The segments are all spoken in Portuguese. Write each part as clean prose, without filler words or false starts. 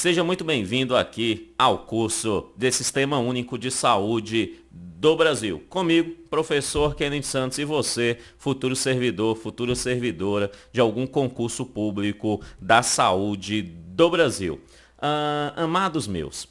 Seja muito bem-vindo aqui ao curso de Sistema Único de Saúde do Brasil. Comigo, professor Kennedy Santos, e você, futuro servidor, futura servidora de algum concurso público da saúde do Brasil. Amados meus,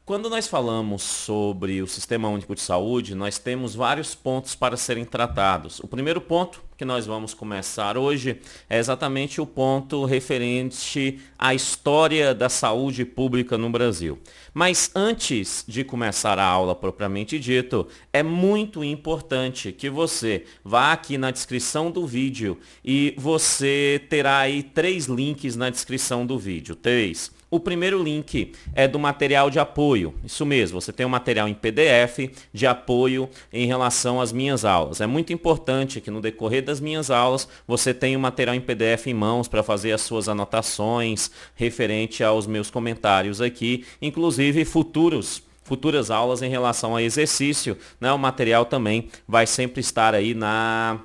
quando nós falamos sobre o Sistema Único de Saúde, nós temos vários pontos para serem tratados. O primeiro ponto que nós vamos começar hoje é exatamente o ponto referente à história da saúde pública no Brasil. Mas antes de começar a aula propriamente dito, é muito importante que você vá aqui na descrição do vídeo e você terá aí 3 links na descrição do vídeo. 3. O primeiro link é do material de apoio. Isso mesmo, você tem um material em PDF de apoio em relação às minhas aulas. É muito importante que no decorrer das minhas aulas você tenha um material em PDF em mãos para fazer as suas anotações referente aos meus comentários aqui, inclusive futuras aulas em relação a exercício, né? O material também vai sempre estar aí na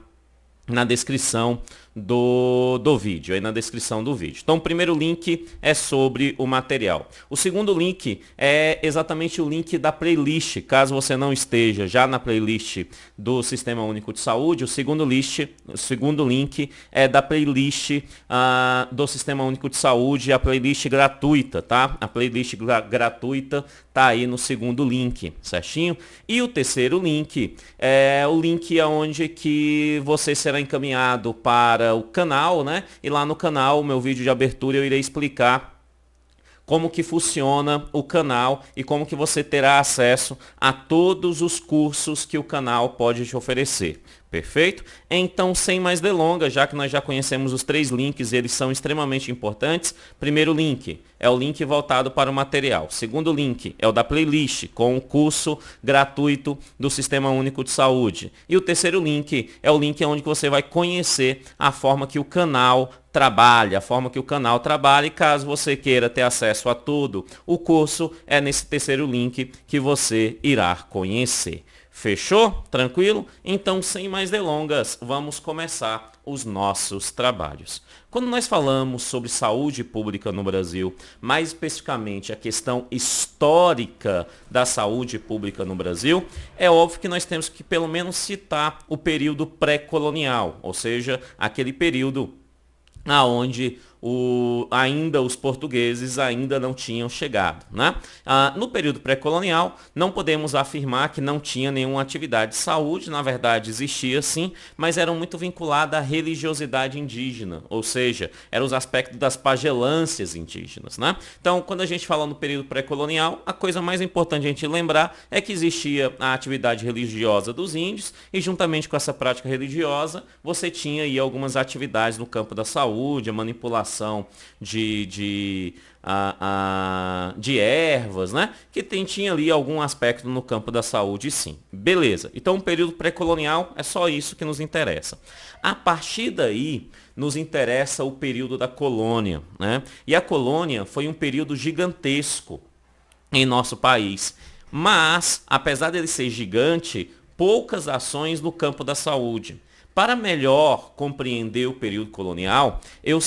descrição do vídeo, aí na descrição do vídeo. Então, o primeiro link é sobre o material. O segundo link é exatamente o link da playlist. Caso você não esteja já na playlist do Sistema Único de Saúde, o segundo link é da playlist do Sistema Único de Saúde, a playlist gratuita, tá? A playlist gratuita tá aí no segundo link, certinho? E o terceiro link é o link onde que você será encaminhado para o canal, né? E lá no canal, o meu vídeo de abertura, eu irei explicar como que funciona o canal e como que você terá acesso a todos os cursos que o canal pode te oferecer. Perfeito? Então, sem mais delongas, já que nós já conhecemos os 3 links, eles são extremamente importantes. Primeiro link é o link voltado para o material. Segundo link é o da playlist, com o curso gratuito do Sistema Único de Saúde. E o terceiro link é o link onde você vai conhecer a forma que o canal trabalha, e caso você queira ter acesso a todo o curso, é nesse terceiro link que você irá conhecer. Fechou? Tranquilo? Então, sem mais delongas, vamos começar os nossos trabalhos. Quando nós falamos sobre saúde pública no Brasil, mais especificamente a questão histórica da saúde pública no Brasil, é óbvio que nós temos que pelo menos citar o período pré-colonial, ou seja, aquele período aonde ainda os portugueses ainda não tinham chegado, né? No período pré-colonial, não podemos afirmar que não tinha nenhuma atividade de saúde, na verdade existia sim, mas eram muito vinculada à religiosidade indígena, ou seja, eram os aspectos das pagelâncias indígenas, né? Então, quando a gente fala no período pré-colonial, a coisa mais importante a gente lembrar é que existia a atividade religiosa dos índios e juntamente com essa prática religiosa, você tinha aí algumas atividades no campo da saúde, a manipulação de ervas, né? Que tinha ali algum aspecto no campo da saúde, sim. Beleza. Então, o período pré-colonial é só isso que nos interessa. A partir daí, nos interessa o período da colônia, né? E a colônia foi um período gigantesco em nosso país. Mas, apesar dele ser gigante, poucas ações no campo da saúde. Para melhor compreender o período colonial, eu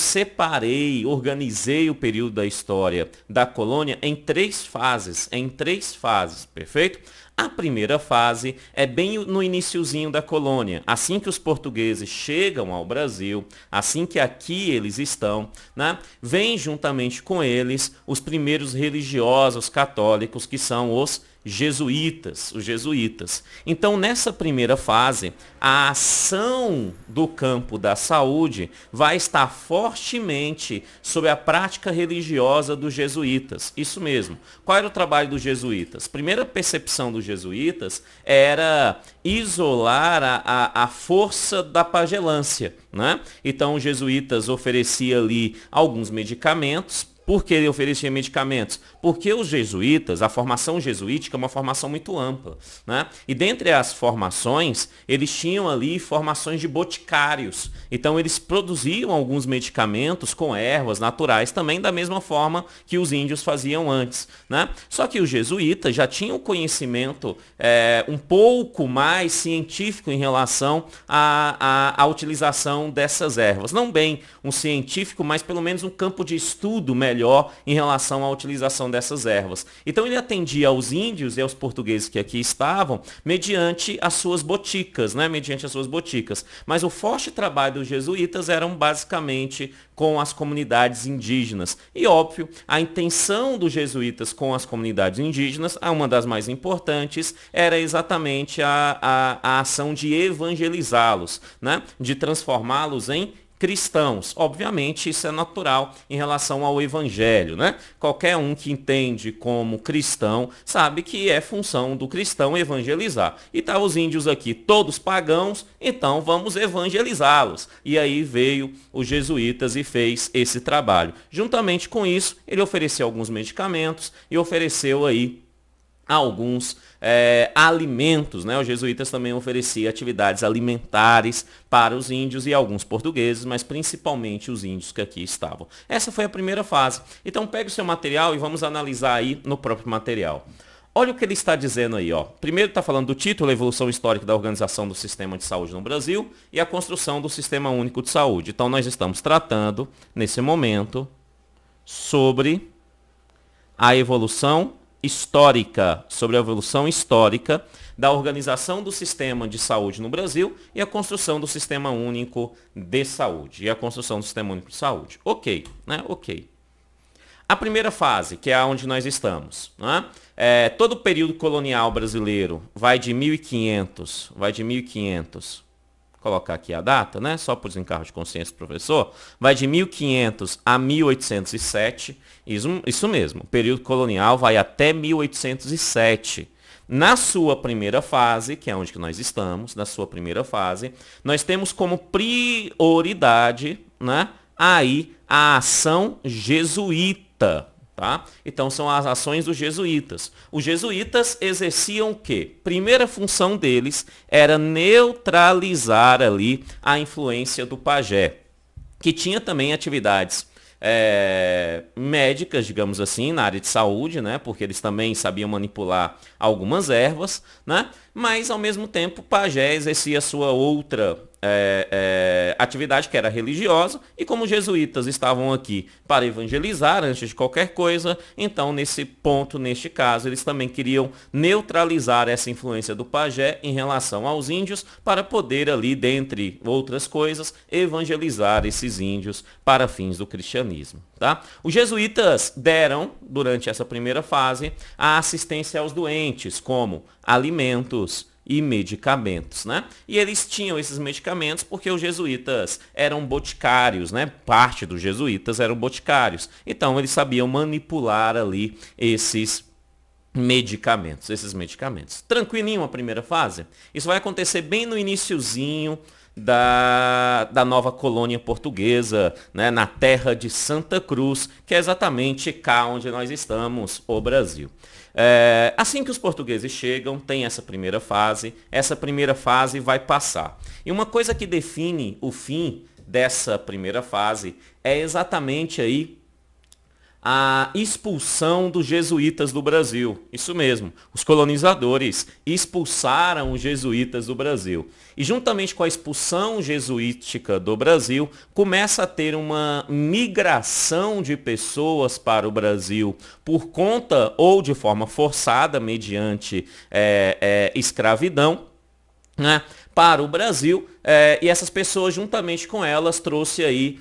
organizei o período da história da colônia em 3 fases, perfeito? A primeira fase é bem no iniciozinho da colônia, assim que os portugueses chegam ao Brasil, assim que aqui eles estão, né? Vem juntamente com eles os primeiros religiosos católicos, que são os jesuítas. Então, nessa primeira fase, a ação do campo da saúde vai estar fortemente sob a prática religiosa dos jesuítas. Isso mesmo. Qual era o trabalho dos jesuítas? Primeira percepção dos jesuítas era isolar a força da pagelância, né? Então, os jesuítas ofereciam ali alguns medicamentos. Por que ele oferecia medicamentos? Porque os jesuítas, a formação jesuítica é uma formação muito ampla, né? E dentre as formações, eles tinham ali formações de boticários. Então, eles produziam alguns medicamentos com ervas naturais, também da mesma forma que os índios faziam antes, né? Só que os jesuítas já tinham conhecimento um pouco mais científico em relação à utilização dessas ervas. Não bem um científico, mas pelo menos um campo de estudo melhor melhor em relação à utilização dessas ervas. Então ele atendia aos índios e aos portugueses que aqui estavam mediante as suas boticas, né? Mediante as suas boticas. Mas o forte trabalho dos jesuítas eram basicamente com as comunidades indígenas. E óbvio, a intenção dos jesuítas com as comunidades indígenas, uma das mais importantes, era exatamente a ação de evangelizá-los, né? De transformá-los em cristãos. Obviamente, isso é natural em relação ao evangelho, né? Qualquer um que entende como cristão sabe que é função do cristão evangelizar. E tá os índios aqui todos pagãos, então vamos evangelizá-los. E aí veio os jesuítas e fez esse trabalho. Juntamente com isso, ele ofereceu alguns medicamentos e ofereceu aí alguns alimentos, né? Os jesuítas também ofereciam atividades alimentares para os índios e alguns portugueses, mas principalmente os índios que aqui estavam. Essa foi a primeira fase. Então pegue o seu material e vamos analisar aí no próprio material. Olha o que ele está dizendo aí, ó. Primeiro está falando do título, a evolução histórica da organização do sistema de saúde no Brasil e a construção do Sistema Único de Saúde. Então nós estamos tratando, nesse momento, sobre a evolução histórica, sobre a evolução histórica da organização do sistema de saúde no Brasil e a construção do Sistema Único de Saúde. E a construção do Sistema Único de Saúde. Ok, né? Ok. A primeira fase, que é onde nós estamos, né? Todo o período colonial brasileiro vai de 1500, colocar aqui a data, né? Só por desencargo de consciência do professor, vai de 1500 a 1807, isso mesmo, o período colonial vai até 1807. Na sua primeira fase, que é onde que nós estamos, na sua primeira fase, nós temos como prioridade, né, aí a ação jesuíta. Tá? Então são as ações dos jesuítas. Os jesuítas exerciam o quê? Primeira função deles era neutralizar ali a influência do pajé, que tinha também atividades médicas, digamos assim, na área de saúde, né? Porque eles também sabiam manipular algumas ervas, né? Mas ao mesmo tempo o pajé exercia a sua outra atividade, que era religiosa, e como os jesuítas estavam aqui para evangelizar antes de qualquer coisa, então nesse ponto, neste caso, eles também queriam neutralizar essa influência do pajé em relação aos índios para poder ali, dentre outras coisas, evangelizar esses índios para fins do cristianismo. Tá? Os jesuítas deram, durante essa primeira fase, a assistência aos doentes, como alimentos e medicamentos, né? E eles tinham esses medicamentos porque os jesuítas eram boticários, né? Parte dos jesuítas eram boticários. Então eles sabiam manipular ali esses medicamentos. Tranquilinho a primeira fase? Isso vai acontecer bem no iniciozinho da nova colônia portuguesa, né, na terra de Santa Cruz, que é exatamente cá onde nós estamos, o Brasil. Assim que os portugueses chegam, tem essa primeira fase vai passar. E uma coisa que define o fim dessa primeira fase é exatamente aí a expulsão dos jesuítas do Brasil. Isso mesmo, os colonizadores expulsaram os jesuítas do Brasil. E juntamente com a expulsão jesuítica do Brasil, começa a ter uma migração de pessoas para o Brasil por conta ou de forma forçada, mediante escravidão, né, para o Brasil. E essas pessoas, juntamente com elas, trouxe aí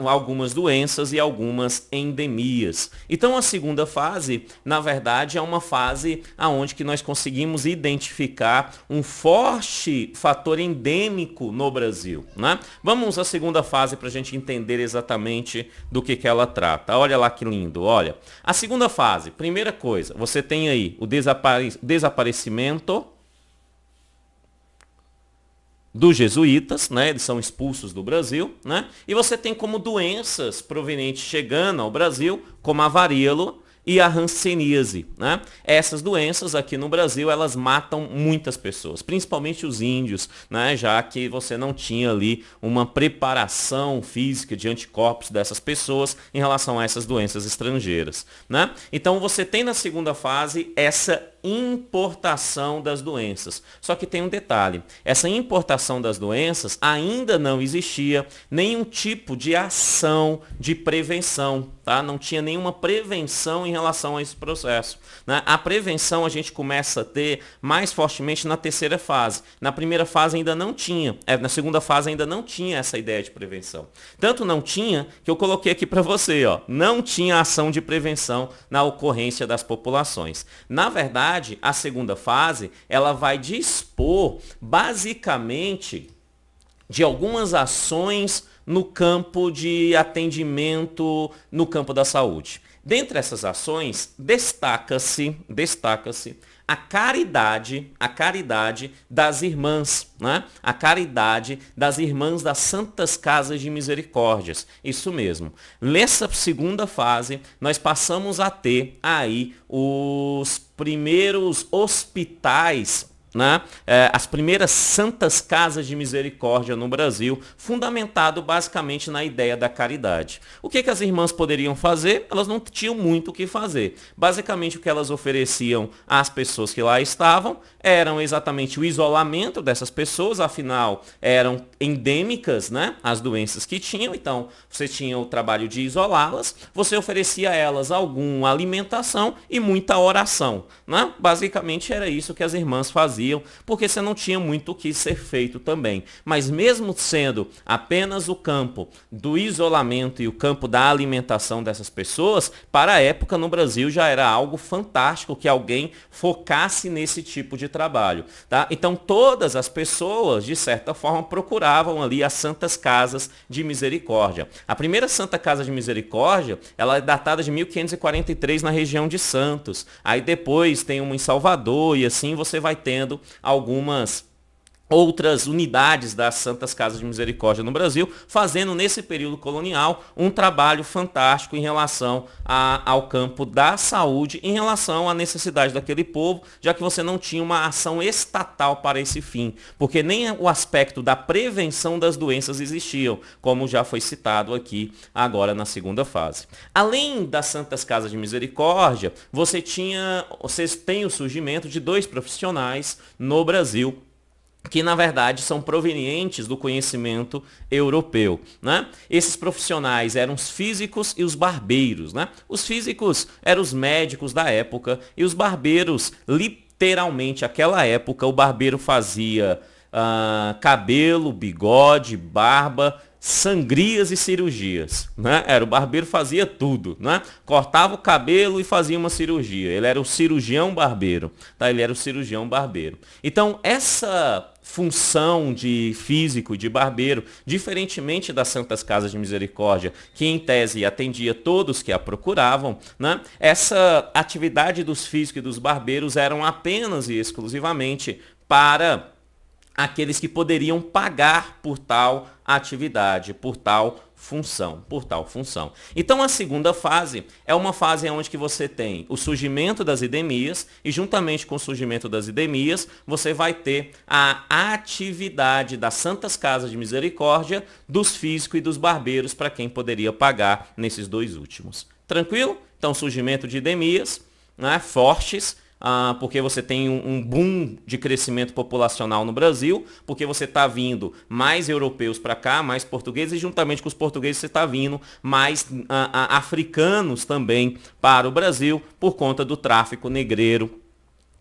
algumas doenças e algumas endemias. Então a segunda fase, na verdade, é uma fase onde que nós conseguimos identificar um forte fator endêmico no Brasil, né? Vamos à segunda fase para a gente entender exatamente do que ela trata. Olha lá que lindo, olha. A segunda fase, primeira coisa, você tem aí o desaparecimento dos jesuítas, né? Eles são expulsos do Brasil, né? E você tem como doenças provenientes chegando ao Brasil, como a varíola e a hanseníase, né? Essas doenças aqui no Brasil, elas matam muitas pessoas, principalmente os índios, né? Já que você não tinha ali uma preparação física de anticorpos dessas pessoas em relação a essas doenças estrangeiras, né? Então você tem na segunda fase essa importação das doenças. Só que tem um detalhe, essa importação das doenças ainda não existia nenhum tipo de ação de prevenção, tá? Não tinha nenhuma prevenção em relação a esse processo, né? A prevenção a gente começa a ter mais fortemente na terceira fase. Na primeira fase ainda não tinha, na segunda fase ainda não tinha essa ideia de prevenção. Tanto não tinha que eu coloquei aqui para você, ó, não tinha ação de prevenção na ocorrência das populações. Na verdade, a segunda fase, ela vai dispor basicamente de algumas ações no campo de atendimento, no campo da saúde. Dentre essas ações, destaca-se a caridade das irmãs, né? A caridade das irmãs das Santas Casas de Misericórdias. Isso mesmo. Nessa segunda fase, nós passamos a ter aí os primeiros hospitais, né? As primeiras Santas Casas de Misericórdia no Brasil, fundamentado basicamente na ideia da caridade. O que as irmãs poderiam fazer? Elas não tinham muito o que fazer. Basicamente o que elas ofereciam às pessoas que lá estavam eram exatamente o isolamento dessas pessoas, afinal eram endêmicas, né, as doenças que tinham, então você tinha o trabalho de isolá-las, você oferecia a elas alguma alimentação e muita oração, né? Basicamente era isso que as irmãs faziam, porque você não tinha muito o que ser feito também. Mas mesmo sendo apenas o campo do isolamento e o campo da alimentação dessas pessoas, para a época no Brasil já era algo fantástico que alguém focasse nesse tipo de trabalho, tá? Então todas as pessoas, de certa forma, procuravam ali as Santas Casas de Misericórdia. A primeira Santa Casa de Misericórdia, ela é datada de 1543 na região de Santos. Aí depois tem uma em Salvador e assim você vai tendo algumas outras unidades das Santas Casas de Misericórdia no Brasil, fazendo nesse período colonial um trabalho fantástico em relação ao campo da saúde, em relação à necessidade daquele povo, já que você não tinha uma ação estatal para esse fim, porque nem o aspecto da prevenção das doenças existiam, como já foi citado aqui agora na segunda fase. Além das Santas Casas de Misericórdia, você tem o surgimento de dois profissionais no Brasil, que na verdade são provenientes do conhecimento europeu, né? Esses profissionais eram os físicos e os barbeiros, né? Os físicos eram os médicos da época e os barbeiros, literalmente, naquela época, o barbeiro fazia cabelo, bigode, barba, sangrias e cirurgias, né? O barbeiro fazia tudo, né? Cortava o cabelo e fazia uma cirurgia. Ele era o cirurgião barbeiro, tá? Ele era o cirurgião barbeiro. Então, essa função de físico, de barbeiro, diferentemente das Santas Casas de Misericórdia, que em tese atendia todos que a procuravam, né? Essa atividade dos físicos e dos barbeiros eram apenas e exclusivamente para aqueles que poderiam pagar por tal atividade, por tal função. Então a segunda fase é uma fase onde que você tem o surgimento das endemias e juntamente com o surgimento das endemias, você vai ter a atividade das Santas Casas de Misericórdia, dos físicos e dos barbeiros para quem poderia pagar nesses dois últimos. Tranquilo? Então surgimento de endemias, né, fortes, porque você tem um boom de crescimento populacional no Brasil, porque você está vindo mais europeus para cá, mais portugueses, e juntamente com os portugueses você está vindo mais africanos também para o Brasil, por conta do tráfico negreiro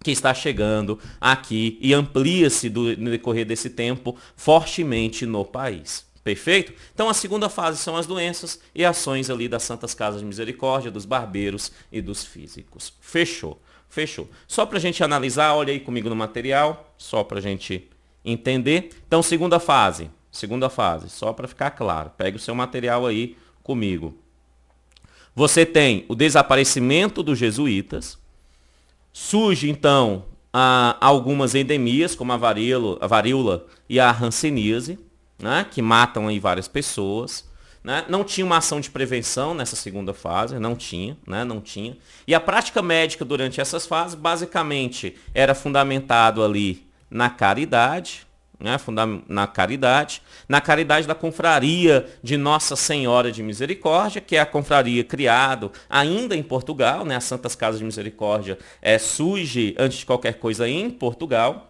que está chegando aqui e amplia-se no decorrer desse tempo fortemente no país. Perfeito? Então a segunda fase são as doenças e ações ali das Santas Casas de Misericórdia, dos barbeiros e dos físicos. Fechou. Só para a gente analisar, olha aí comigo no material, só para a gente entender. Então, segunda fase, só para ficar claro. Pegue o seu material aí comigo. Você tem o desaparecimento dos jesuítas. Surge, então, algumas endemias, como a varíola e a hanseníase, né, que matam aí várias pessoas. Né? Não tinha uma ação de prevenção nessa segunda fase, não tinha. E a prática médica durante essas fases, basicamente, era fundamentado ali na caridade, né, na Caridade da Confraria de Nossa Senhora de Misericórdia, que é a confraria criada ainda em Portugal, né, as Santas Casas de Misericórdia surge antes de qualquer coisa em Portugal.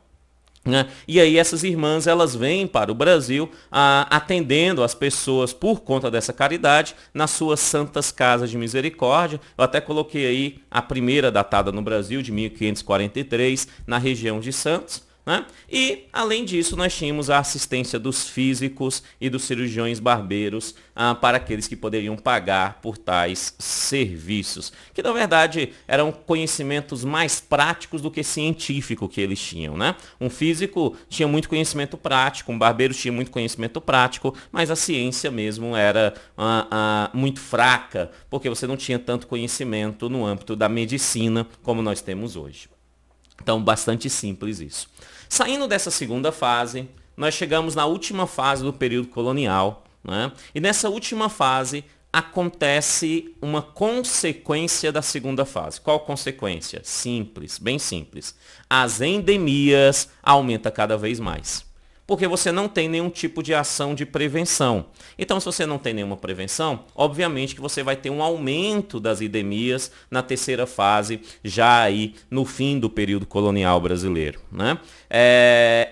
Né? E aí essas irmãs elas vêm para o Brasil atendendo as pessoas por conta dessa caridade nas suas santas casas de misericórdia. Eu até coloquei aí a primeira datada no Brasil, de 1543, na região de Santos. Né? E, além disso, nós tínhamos a assistência dos físicos e dos cirurgiões barbeiros para aqueles que poderiam pagar por tais serviços, que, na verdade, eram conhecimentos mais práticos do que científico que eles tinham. Né? Um físico tinha muito conhecimento prático, um barbeiro tinha muito conhecimento prático, mas a ciência mesmo era muito fraca, porque você não tinha tanto conhecimento no âmbito da medicina como nós temos hoje. Então, bastante simples isso. Saindo dessa segunda fase, nós chegamos na última fase do período colonial, né? E nessa última fase acontece uma consequência da segunda fase. Qual consequência? Simples, bem simples. As endemias aumentam cada vez mais. Porque você não tem nenhum tipo de ação de prevenção. Então, se você não tem nenhuma prevenção, obviamente que você vai ter um aumento das endemias na terceira fase, já aí no fim do período colonial brasileiro. Né?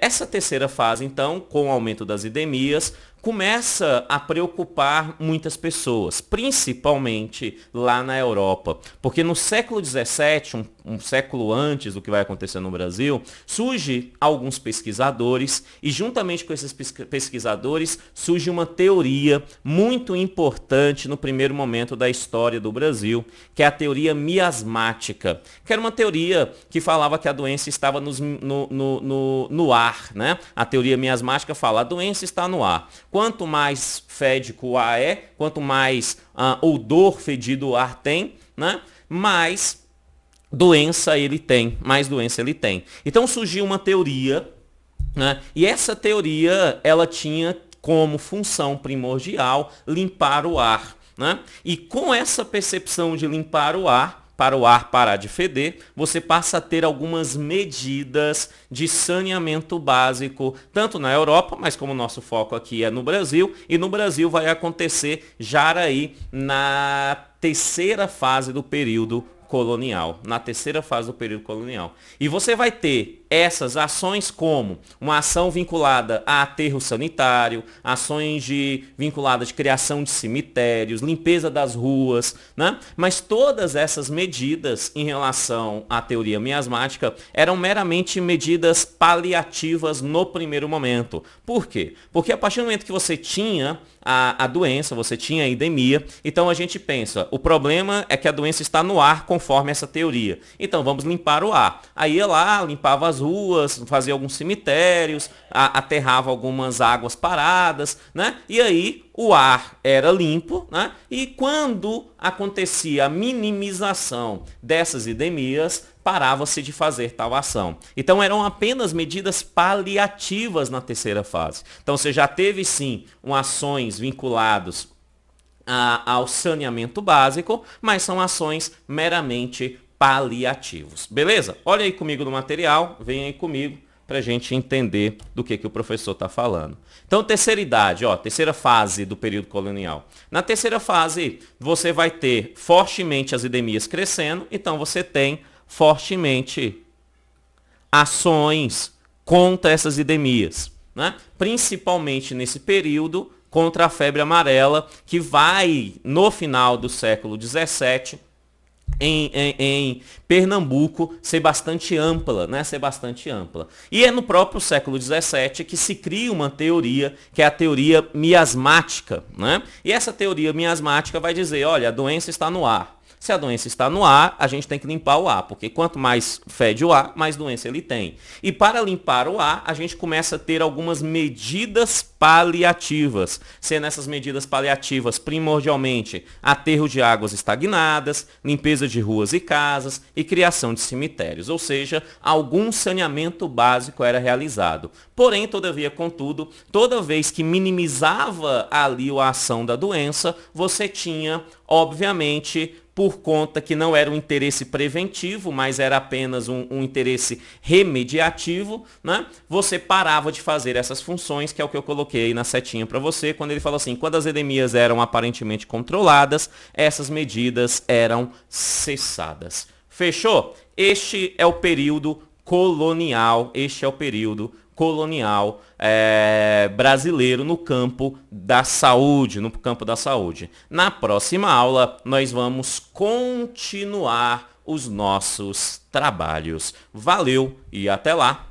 Essa terceira fase, então, com o aumento das endemias, começa a preocupar muitas pessoas, principalmente lá na Europa. Porque no século XVII, um século antes do que vai acontecer no Brasil, surge alguns pesquisadores e juntamente com esses pesquisadores surge uma teoria muito importante no primeiro momento da história do Brasil, que é a teoria miasmática, que era uma teoria que falava que a doença estava no ar. Né? A teoria miasmática fala, a doença está no ar. Quanto mais fédico o ar quanto mais odor fedido o ar tem, né? mais doença ele tem. Então surgiu uma teoria, né? E essa teoria ela tinha como função primordial limpar o ar. Né? E com essa percepção de limpar o ar, para o ar parar de feder, você passa a ter algumas medidas de saneamento básico, tanto na Europa, mas como o nosso foco aqui é no Brasil, e no Brasil vai acontecer já aí na terceira fase do período colonial, E você vai ter essas ações como uma ação vinculada a aterro sanitário, ações vinculadas de criação de cemitérios, limpeza das ruas, né? Mas todas essas medidas em relação à teoria miasmática eram meramente medidas paliativas no primeiro momento. Por quê? Porque a partir do momento que você tinha a doença, você tinha a endemia, então a gente pensa, o problema é que a doença está no ar conforme essa teoria. Então vamos limpar o ar. Aí ia lá, limpava as ruas, fazia alguns cemitérios, aterrava algumas águas paradas, né? E aí o ar era limpo, né? E quando acontecia a minimização dessas endemias, parava-se de fazer tal ação. Então eram apenas medidas paliativas na terceira fase. Então você já teve sim ações vinculadas ao saneamento básico, mas são ações meramente paliativos. Beleza? Olha aí comigo no material, vem aí comigo para a gente entender do que o professor está falando. Então, terceira idade, terceira fase do período colonial. Na terceira fase, você vai ter fortemente as endemias crescendo, então você tem fortemente ações contra essas endemias, né? Principalmente nesse período contra a febre amarela, que vai, no final do século XVII, em Pernambuco, ser bastante ampla, né? E é no próprio século XVII que se cria uma teoria, que é a teoria miasmática, né? E essa teoria miasmática vai dizer, olha, a doença está no ar. Se a doença está no ar, a gente tem que limpar o ar, porque quanto mais fede o ar, mais doença ele tem. E para limpar o ar, a gente começa a ter algumas medidas paliativas, sendo essas medidas paliativas primordialmente aterro de águas estagnadas, limpeza de ruas e casas e criação de cemitérios, ou seja, algum saneamento básico era realizado. Porém, todavia, contudo, toda vez que minimizava ali a ação da doença, você tinha, obviamente, por conta que não era um interesse preventivo, mas era apenas um interesse remediativo, né? Você parava de fazer essas funções, que é o que eu coloquei aí na setinha para você, quando ele falou assim, quando as endemias eram aparentemente controladas, essas medidas eram cessadas. Fechou? Este é o período colonial, brasileiro no campo da saúde, Na próxima aula, nós vamos continuar os nossos trabalhos. Valeu e até lá!